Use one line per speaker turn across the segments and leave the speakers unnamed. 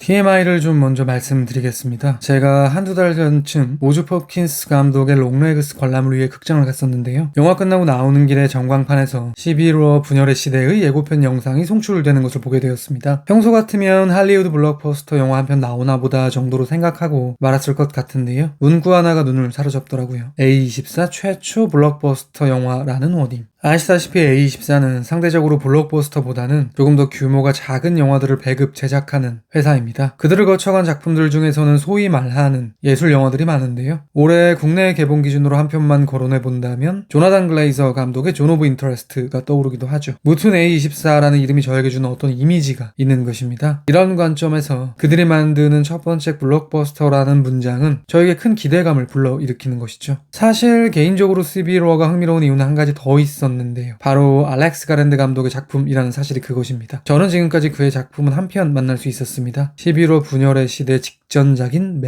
TMI를 좀 먼저 말씀드리겠습니다. 제가 한두 달 전쯤 오즈 홉킨스 감독의 롱레그스 관람을 위해 극장을 갔었는데요. 영화 끝나고 나오는 길에 전광판에서 11월 분열의 시대의 예고편 영상이 송출되는 것을 보게 되었습니다. 평소 같으면 할리우드 블록버스터 영화 한 편 나오나 보다 정도로 생각하고 말았을 것 같은데요. 문구 하나가 눈을 사로잡더라고요. A24 최초 블록버스터 영화라는 워딩. 아시다시피 A24는 상대적으로 블록버스터보다는 조금 더 규모가 작은 영화들을 배급 제작하는 회사입니다. 그들을 거쳐간 작품들 중에서는 소위 말하는 예술 영화들이 많은데요. 올해 국내 개봉 기준으로 한 편만 거론해본다면 조나단 글레이저 감독의 존 오브 인터레스트가 떠오르기도 하죠. 무튼 A24라는 이름이 저에게 주는 어떤 이미지가 있는 것입니다. 이런 관점에서 그들이 만드는 첫 번째 블록버스터라는 문장은 저에게 큰 기대감을 불러일으키는 것이죠. 사실 개인적으로 시빌워가 흥미로운 이유는 한 가지 더 있었는데요. 바로 알렉스 가랜드 감독의 작품이라는 사실이 그것입니다. 저는 지금까지 그의 작품은 한 편 만날 수 있었습니다. 11호 분열의 시대 직전작인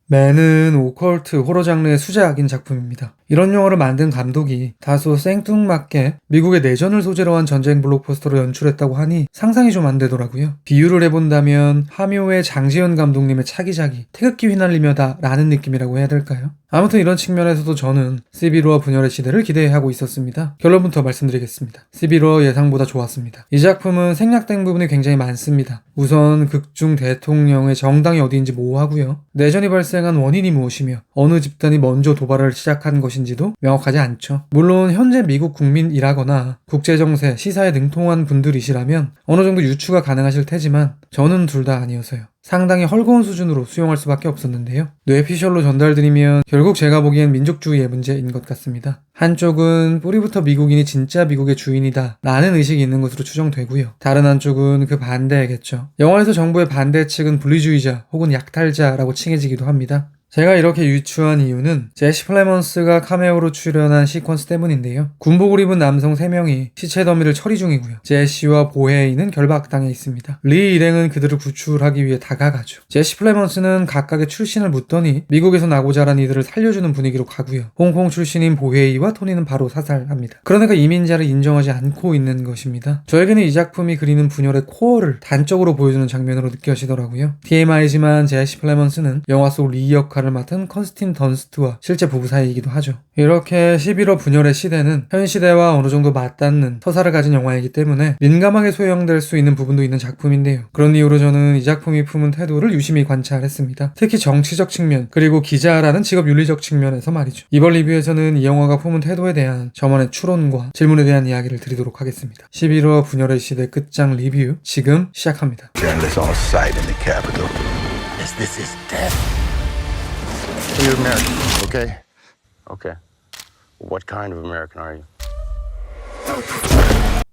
맨은 오컬트 호러 장르의 수작인 작품입니다. 이런 영화를 만든 감독이 다소 생뚱맞게 미국의 내전을 소재로 한 전쟁 블록버스터로 연출했다고 하니 상상이 좀 안 되더라고요. 비유를 해본다면 하묘의 장지연 감독님의 차기작이 태극기 휘날리며다 라는 느낌이라고 해야 될까요? 아무튼 이런 측면에서도 저는 시빌워 분열의 시대를 기대하고 있었습니다. 결론부터 말씀드리겠습니다. 시빌워 예상보다 좋았습니다. 이 작품은 생략된 부분이 굉장히 많습니다. 우선 극중 대통령의 정당이 어디인지 모호하고요. 내전이 발생한 원인이 무엇이며 어느 집단이 먼저 도발을 시작한 것인지도 명확하지 않죠. 물론 현재 미국 국민이라거나 국제정세, 시사에 능통한 분들이시라면 어느 정도 유추가 가능하실 테지만 저는 둘 다 아니어서요. 상당히 헐거운 수준으로 수용할 수밖에 없었는데요. 뇌피셜로 전달드리면 결국 제가 보기엔 민족주의의 문제인 것 같습니다. 한쪽은 뿌리부터 미국인이 진짜 미국의 주인이다 라는 의식이 있는 것으로 추정되고요. 다른 한쪽은 그 반대겠죠. 영화에서 정부의 반대 측은 분리주의자 혹은 약탈자라고 칭해지기도 합니다. 제가 이렇게 유추한 이유는 제시 플레먼스가 카메오로 출연한 시퀀스 때문인데요. 군복을 입은 남성 3명이 시체 더미를 처리 중이고요. 제시와 보헤이는 결박당해 있습니다. 리 일행은 그들을 구출하기 위해 다가가죠. 제시 플레먼스는 각각의 출신을 묻더니 미국에서 나고 자란 이들을 살려주는 분위기로 가고요. 홍콩 출신인 보헤이와 토니는 바로 사살합니다. 그러니까 이민자를 인정하지 않고 있는 것입니다. 저에게는 이 작품이 그리는 분열의 코어를 단적으로 보여주는 장면으로 느껴지더라고요. TMI지만 제시 플레먼스는 영화 속 리 역할을 맡은 컨스틴 던스트와 실제 부부 사이이기도 하죠. 이렇게 11호 분열의 시대는 현 시대와 어느 정도 맞닿는 서사를 가진 영화이기 때문에 민감하게 소형될 수 있는 부분도 있는 작품인데요. 그런 이유로 저는 이 작품이 품은 태도를 유심히 관찰했습니다. 특히 정치적 측면, 그리고 기자라는 직업 윤리적 측면에서 말이죠. 이번 리뷰에서는 이 영화가 품은 태도에 대한 저만의 추론과 질문에 대한 이야기를 드리도록 하겠습니다. 11호 분열의 시대 끝장 리뷰 지금 시작합니다.
You're American, okay? Okay. What kind of American are you?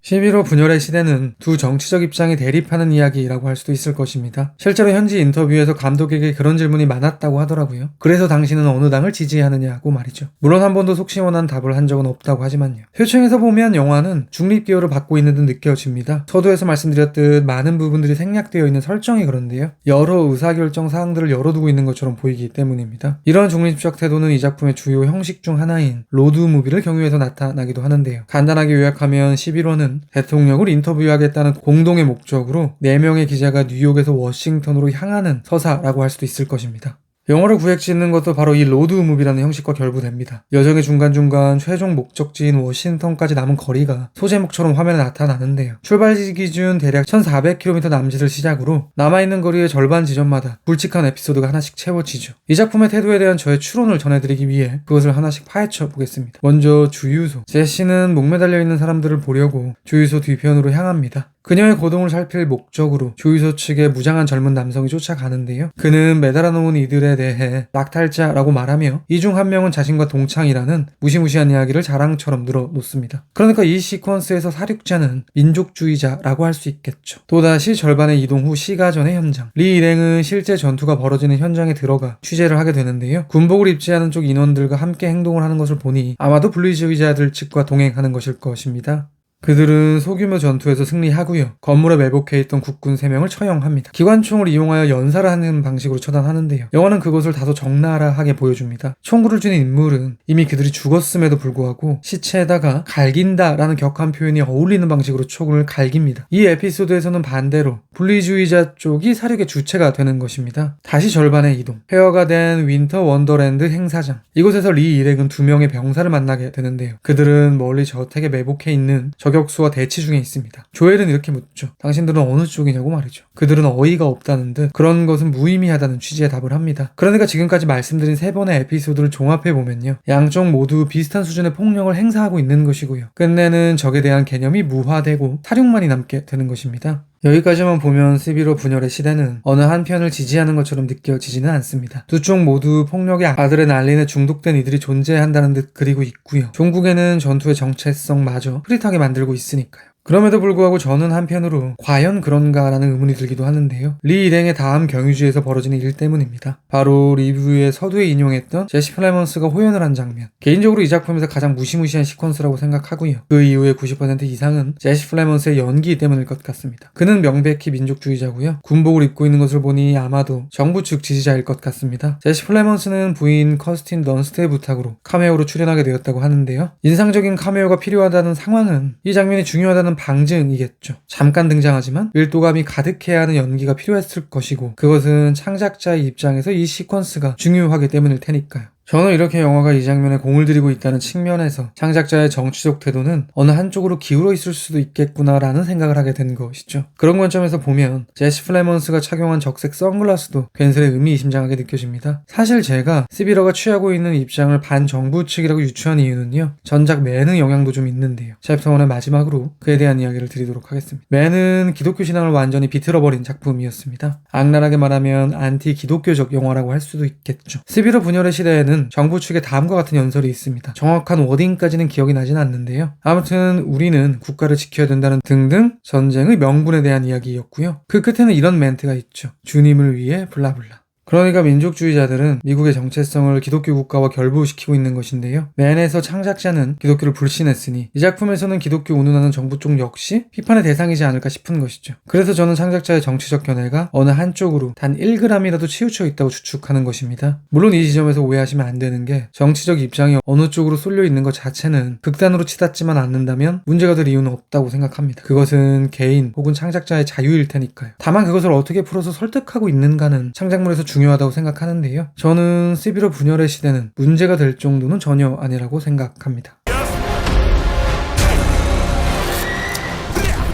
11호 분열의 시대는 두 정치적 입장이 대립하는 이야기라고 할 수도 있을 것입니다. 실제로 현지 인터뷰에서 감독에게 그런 질문이 많았다고 하더라고요. 그래서 당신은 어느 당을 지지하느냐고 말이죠. 물론 한 번도 속 시원한 답을 한 적은 없다고 하지만요. 표층에서 보면 영화는 중립 기호를 받고 있는 듯 느껴집니다. 서두에서 말씀드렸듯 많은 부분들이 생략되어 있는 설정이 그런데요. 여러 의사결정 사항들을 열어두고 있는 것처럼 보이기 때문입니다. 이런 중립적 태도는 이 작품의 주요 형식 중 하나인 로드 무비를 경유해서 나타나기도 하는데요. 간단하게 요약하면 11호는 대통령을 인터뷰하겠다는 공동의 목적으로 4명의 기자가 뉴욕에서 워싱턴으로 향하는 서사라고 할 수도 있을 것입니다. 영화를 구획짓는 것도 바로 이 로드 무비라는 형식과 결부됩니다. 여정의 중간중간 최종 목적지인 워싱턴까지 남은 거리가 소제목처럼 화면에 나타나는데요. 출발지 기준 대략 1400km 남짓을 시작으로 남아있는 거리의 절반 지점마다 굵직한 에피소드가 하나씩 채워지죠. 이 작품의 태도에 대한 저의 추론을 전해드리기 위해 그것을 하나씩 파헤쳐 보겠습니다. 먼저 주유소. 제시는 목매달려 있는 사람들을 보려고 주유소 뒤편으로 향합니다. 그녀의 고동을 살필 목적으로 주유소 측의 무장한 젊은 남성이 쫓아가는데요. 그는 매달아 놓은 이들에 대해 약탈자라고 말하며 이 중 한 명은 자신과 동창이라는 무시무시한 이야기를 자랑처럼 늘어놓습니다. 그러니까 이 시퀀스에서 사륙자는 민족주의자라고 할 수 있겠죠. 또다시 절반의 이동 후 시가전의 현장. 리 일행은 실제 전투가 벌어지는 현장에 들어가 취재를 하게 되는데요. 군복을 입지 않은 쪽 인원들과 함께 행동을 하는 것을 보니 아마도 분리주의자들 측과 동행하는 것일 것입니다. 그들은 소규모 전투에서 승리하고요. 건물에 매복해 있던 국군 3명을 처형합니다. 기관총을 이용하여 연사를 하는 방식으로 처단하는데요. 영화는 그것을 다소 적나라하게 보여줍니다. 총구를 쥔 인물은 이미 그들이 죽었음에도 불구하고 시체에다가 갈긴다라는 격한 표현이 어울리는 방식으로 총을 갈깁니다. 이 에피소드에서는 반대로 분리주의자 쪽이 사륙의 주체가 되는 것입니다. 다시 절반의 이동. 폐허가 된 윈터 원더랜드 행사장. 이곳에서 리 일행은 2명의 병사를 만나게 되는데요. 그들은 멀리 저택에 매복해 있는 저격수와 대치 중에 있습니다. 조엘은 이렇게 묻죠. 당신들은 어느 쪽이냐고 말이죠. 그들은 어이가 없다는 듯 그런 것은 무의미하다는 취지의 답을 합니다. 그러니까 지금까지 말씀드린 3번의 에피소드를 종합해보면요. 양쪽 모두 비슷한 수준의 폭력을 행사하고 있는 것이고요. 끝내는 적에 대한 개념이 무화되고 사륙만이 남게 되는 것입니다. 여기까지만 보면 11호 분열의 시대는 어느 한편을 지지하는 것처럼 느껴지지는 않습니다. 두 쪽 모두 폭력의 아드레날린에 중독된 이들이 존재한다는 듯 그리고 있고요. 종국에는 전투의 정체성마저 흐릿하게 만들고 있으니까요. 그럼에도 불구하고 저는 한편으로 과연 그런가라는 의문이 들기도 하는데요. 리 일행의 다음 경유지에서 벌어지는 일 때문입니다. 바로 리뷰의 서두에 인용했던 제시 플래먼스가 호연을 한 장면. 개인적으로 이 작품에서 가장 무시무시한 시퀀스라고 생각하고요. 그 이후의 90% 이상은 제시 플래먼스의 연기 때문일 것 같습니다. 그는 명백히 민족주의자고요. 군복을 입고 있는 것을 보니 아마도 정부 측 지지자일 것 같습니다. 제시 플래먼스는 부인 커스틴 던스트의 부탁으로 카메오로 출연하게 되었다고 하는데요. 인상적인 카메오가 필요하다는 상황은 이 장면이 중요하다는 방증이겠죠. 잠깐 등장하지만 밀도감이 가득해야 하는 연기가 필요했을 것이고 그것은 창작자의 입장에서 이 시퀀스가 중요하기 때문일 테니까요. 저는 이렇게 영화가 이 장면에 공을 들이고 있다는 측면에서 창작자의 정치적 태도는 어느 한쪽으로 기울어 있을 수도 있겠구나라는 생각을 하게 된 것이죠. 그런 관점에서 보면 제시 플래먼스가 착용한 적색 선글라스도 괜스레 의미심장하게 느껴집니다. 사실 제가 시비러가 취하고 있는 입장을 반정부 측이라고 유추한 이유는요. 전작 맨의 영향도 좀 있는데요. 챕터 1의 마지막으로 그에 대한 이야기를 드리도록 하겠습니다. 맨은 기독교 신앙을 완전히 비틀어버린 작품이었습니다. 악랄하게 말하면 안티 기독교적 영화라고 할 수도 있겠죠. 시비러 분열의 시대에는 정부 측에 다음과 같은 연설이 있습니다. 정확한 워딩까지는 기억이 나진 않는데요. 아무튼 우리는 국가를 지켜야 된다는 등등 전쟁의 명분에 대한 이야기였고요. 그 끝에는 이런 멘트가 있죠. 주님을 위해 블라블라. 그러니까 민족주의자들은 미국의 정체성을 기독교 국가와 결부시키고 있는 것인데요. 맨에서 창작자는 기독교를 불신했으니 이 작품에서는 기독교 운운하는 정부 쪽 역시 비판의 대상이지 않을까 싶은 것이죠. 그래서 저는 창작자의 정치적 견해가 어느 한쪽으로 단 1g이라도 치우쳐 있다고 추측하는 것입니다. 물론 이 지점에서 오해하시면 안 되는 게 정치적 입장이 어느 쪽으로 쏠려 있는 것 자체는 극단으로 치닫지만 않는다면 문제가 될 이유는 없다고 생각합니다. 그것은 개인 혹은 창작자의 자유일 테니까요. 다만 그것을 어떻게 풀어서 설득하고 있는가는 창작물에서 중요하다고 생각하는데요. 저는 시비러 분열의 시대는 문제가 될 정도는 전혀 아니라고 생각합니다.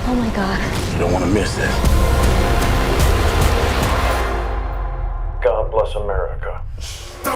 Oh my God.
You don't want to miss this. God bless America.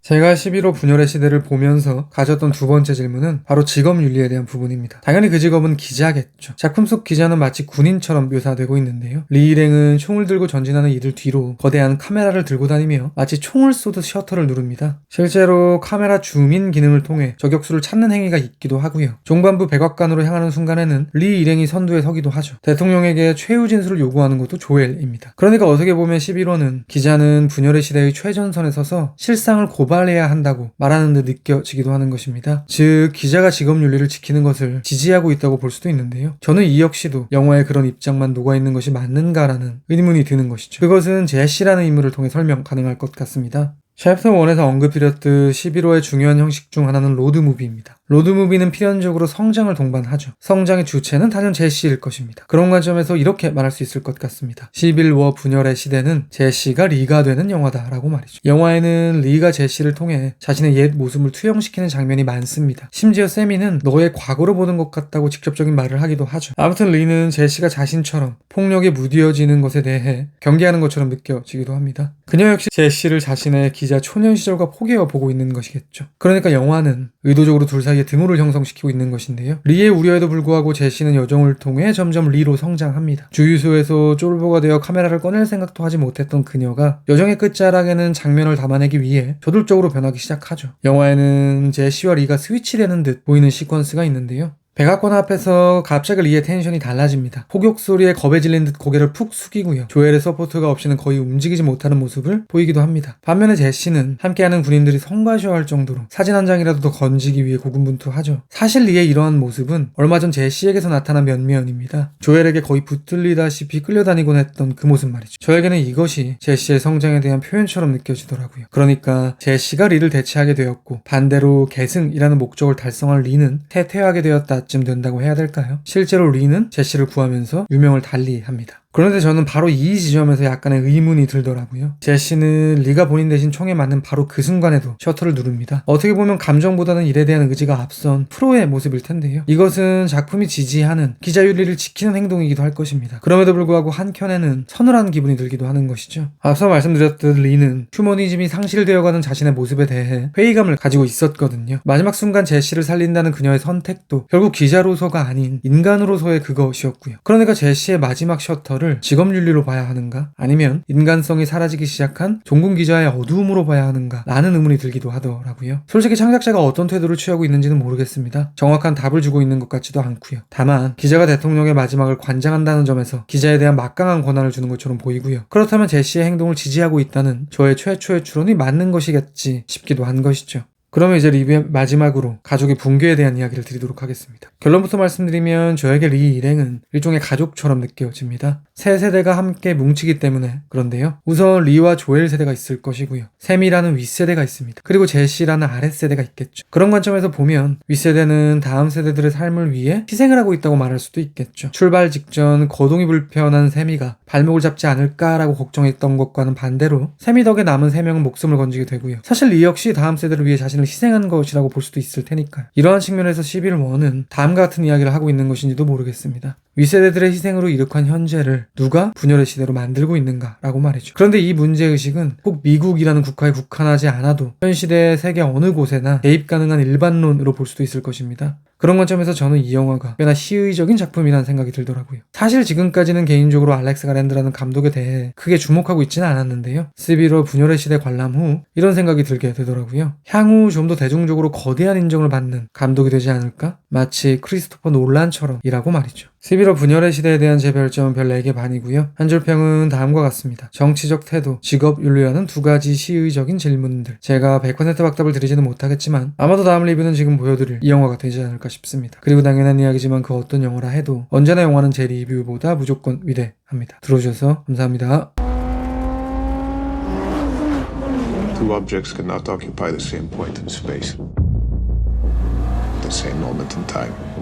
제가 11호 분열의 시대를 보면서 가졌던 두 번째 질문은 바로 직업윤리에 대한 부분입니다. 당연히 그 직업은 기자겠죠. 작품 속 기자는 마치 군인처럼 묘사되고 있는데요. 리 일행은 총을 들고 전진하는 이들 뒤로 거대한 카메라를 들고 다니며 마치 총을 쏘듯 셔터를 누릅니다. 실제로 카메라 줌인 기능을 통해 저격수를 찾는 행위가 있기도 하고요. 종반부 백악관으로 향하는 순간에는 리 일행이 선두에 서기도 하죠. 대통령에게 최후 진술을 요구하는 것도 조엘입니다. 그러니까 어떻게 보면 11호는 기자는 분열의 시대의 최전선에 서서 실상을 고발해야 한다고 말하는 듯 느껴지기도 하는 것입니다. 즉 기자가 직업윤리를 지키는 것을 지지하고 있다고 볼 수도 있는데요. 저는 이 역시도 영화에 그런 입장만 녹아있는 것이 맞는가라는 의문이 드는 것이죠. 그것은 제시라는 인물을 통해 설명 가능할 것 같습니다. 챕터 1에서 언급드렸듯 11호의 중요한 형식 중 하나는 로드무비입니다. 로드무비는 필연적으로 성장을 동반하죠. 성장의 주체는 단연 제시일 것입니다. 그런 관점에서 이렇게 말할 수 있을 것 같습니다. 11워 분열의 시대는 제시가 리가 되는 영화다라고 말이죠. 영화에는 리가 제시를 통해 자신의 옛 모습을 투영시키는 장면이 많습니다. 심지어 세미는 너의 과거로 보는 것 같다고 직접적인 말을 하기도 하죠. 아무튼 리는 제시가 자신처럼 폭력에 무뎌지는 것에 대해 경계하는 것처럼 느껴지기도 합니다. 그녀 역시 제시를 자신의 기자 초년 시절과 포개어 보고 있는 것이겠죠. 그러니까 영화는 의도적으로 둘 사이에 등호를 형성시키고 있는 것인데요. 리의 우려에도 불구하고 제시는 여정을 통해 점점 리로 성장합니다. 주유소에서 쫄보가 되어 카메라를 꺼낼 생각도 하지 못했던 그녀가 여정의 끝자락에는 장면을 담아내기 위해 저돌적으로 변하기 시작하죠. 영화에는 제시와 리가 스위치되는 듯 보이는 시퀀스가 있는데요. 백악관 앞에서 갑자기 리의 텐션이 달라집니다. 폭격 소리에 겁에 질린 듯 고개를 푹 숙이고요. 조엘의 서포트가 없이는 거의 움직이지 못하는 모습을 보이기도 합니다. 반면에 제시는 함께하는 군인들이 성가셔할 정도로 사진 한 장이라도 더 건지기 위해 고군분투하죠. 사실 리의 이러한 모습은 얼마 전 제시에게서 나타난 면면입니다. 조엘에게 거의 붙들리다시피 끌려다니곤 했던 그 모습 말이죠. 저에게는 이것이 제시의 성장에 대한 표현처럼 느껴지더라고요. 그러니까 제시가 리를 대체하게 되었고 반대로 계승이라는 목적을 달성할 리는 태퇴하게 되었다 쯤 된다고 해야 될까요? 실제로 리는 제시를 구하면서 유명을 달리합니다. 그런데 저는 바로 이 지점에서 약간의 의문이 들더라고요. 제시는 리가 본인 대신 총에 맞는 바로 그 순간에도 셔터를 누릅니다. 어떻게 보면 감정보다는 일에 대한 의지가 앞선 프로의 모습일 텐데요. 이것은 작품이 지지하는 기자윤리를 지키는 행동이기도 할 것입니다. 그럼에도 불구하고 한켠에는 서늘한 기분이 들기도 하는 것이죠. 앞서 말씀드렸듯 리는 휴머니즘이 상실되어가는 자신의 모습에 대해 회의감을 가지고 있었거든요. 마지막 순간 제시를 살린다는 그녀의 선택도 결국 기자로서가 아닌 인간으로서의 그것이었고요. 그러니까 제시의 마지막 셔터를 직업윤리로 봐야 하는가? 아니면 인간성이 사라지기 시작한 종군 기자의 어두움으로 봐야 하는가? 라는 의문이 들기도 하더라고요. 솔직히 창작자가 어떤 태도를 취하고 있는지는 모르겠습니다. 정확한 답을 주고 있는 것 같지도 않고요. 다만 기자가 대통령의 마지막을 관장한다는 점에서 기자에 대한 막강한 권한을 주는 것처럼 보이고요. 그렇다면 제시의 행동을 지지하고 있다는 저의 최초의 추론이 맞는 것이겠지 싶기도 한 것이죠. 그러면 이제 리뷰의 마지막으로 가족의 붕괴에 대한 이야기를 드리도록 하겠습니다. 결론부터 말씀드리면 저에게 리 일행은 일종의 가족처럼 느껴집니다. 세 세대가 함께 뭉치기 때문에 그런데요. 우선 리와 조엘 세대가 있을 것이고요. 샘이라는 윗세대가 있습니다. 그리고 제시라는 아랫세대가 있겠죠. 그런 관점에서 보면 윗세대는 다음 세대들의 삶을 위해 희생을 하고 있다고 말할 수도 있겠죠. 출발 직전 거동이 불편한 샘이가 발목을 잡지 않을까라고 걱정했던 것과는 반대로 샘이 덕에 남은 3명은 목숨을 건지게 되고요. 사실 리 역시 다음 세대를 위해 자신을 희생한 것이라고 볼 수도 있을 테니까요. 이러한 측면에서 11-1은 다음과 같은 이야기를 하고 있는 것인지도 모르겠습니다. 윗세대들의 희생으로 이룩한 현재를 누가 분열의 시대로 만들고 있는가 라고 말이죠. 그런데 이 문제의식은 꼭 미국이라는 국가에 국한하지 않아도 현 시대의 세계 어느 곳에나 대입 가능한 일반론으로 볼 수도 있을 것입니다. 그런 관점에서 저는 이 영화가 꽤나 시의적인 작품이라는 생각이 들더라고요. 사실 지금까지는 개인적으로 알렉스 가랜드라는 감독에 대해 크게 주목하고 있지는 않았는데요. 11월 분열의 시대 관람 후 이런 생각이 들게 되더라고요. 향후 좀 더 대중적으로 거대한 인정을 받는 감독이 되지 않을까? 마치 크리스토퍼 놀란처럼 이라고 말이죠. 11월 분열의 시대에 대한 제 별점은 별 4개 반이고요. 한 줄 평은 다음과 같습니다. 정치적 태도, 직업 윤리라는 두 가지 시의적인 질문들. 제가 100% 박답을 드리지는 못하겠지만 아마도 다음 리뷰는 지금 보여드릴 이 영화가 되지 않을까 싶습니다. 그리고 당연한 이야기지만 그 어떤 영화라 해도 언제나 영화는 제 리뷰보다 무조건 위대합니다. 들어주셔서 감사합니다.
Two objects cannot occupy the same point in space, the same moment in time.